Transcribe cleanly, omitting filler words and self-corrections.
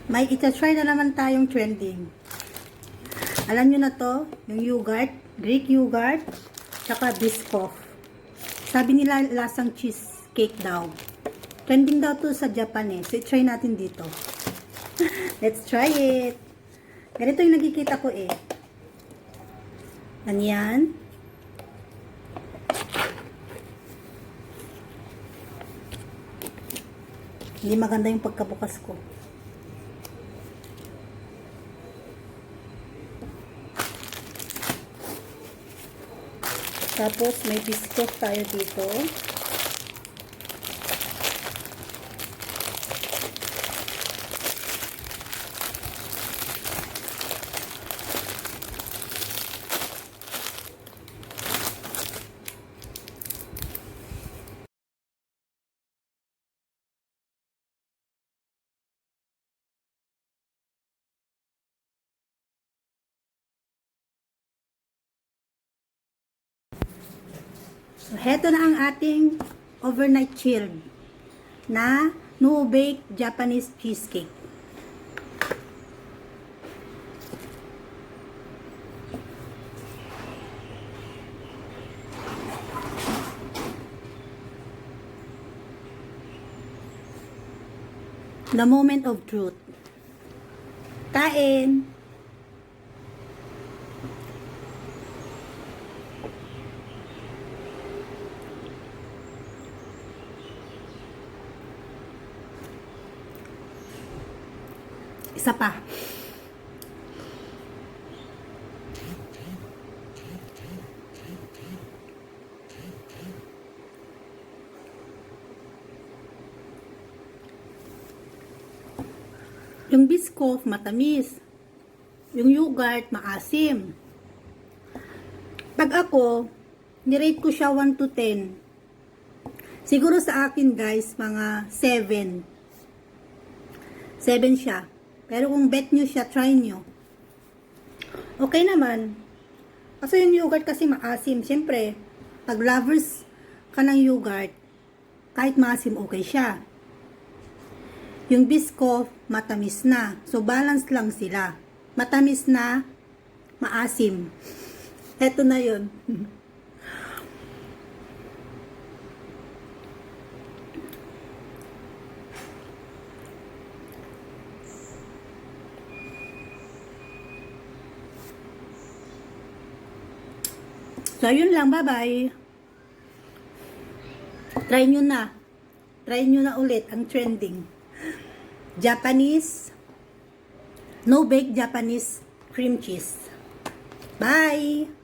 May ita-try na naman tayong trending. Alam nyo na to, yung yogurt, Greek yogurt, tsaka Biscoff. Sabi nila lasang cheesecake daw. Trending daw to sa Japan eh. So, i-try natin dito. Let's try it. Ganito yung nakikita ko eh. Ganyan. Hindi maganda yung pagkabukas ko. Tapos, may biscuit tayo dito. So, heto na ang ating overnight chilled na no-bake Japanese cheesecake. The moment of truth. Kain! Isa pa. Yung Biscoff matamis. Yung yogurt maasim. Pag ako, nirate ko siya 1 to 10. Siguro sa akin guys, mga 7. 7 siya. Pero kung bet nyo siya, try nyo. Okay naman. Kasi yung yogurt kasi maasim. Siyempre, pag lovers ka ng yogurt, kahit maasim, okay siya. Yung Biscoff, matamis na. So, balance lang sila. Matamis na, maasim. Eto na yun. So, yun lang. Bye-bye. Try nyo na. Try nyo na ulit ang trending. Japanese, no-bake Japanese cream cheese. Bye!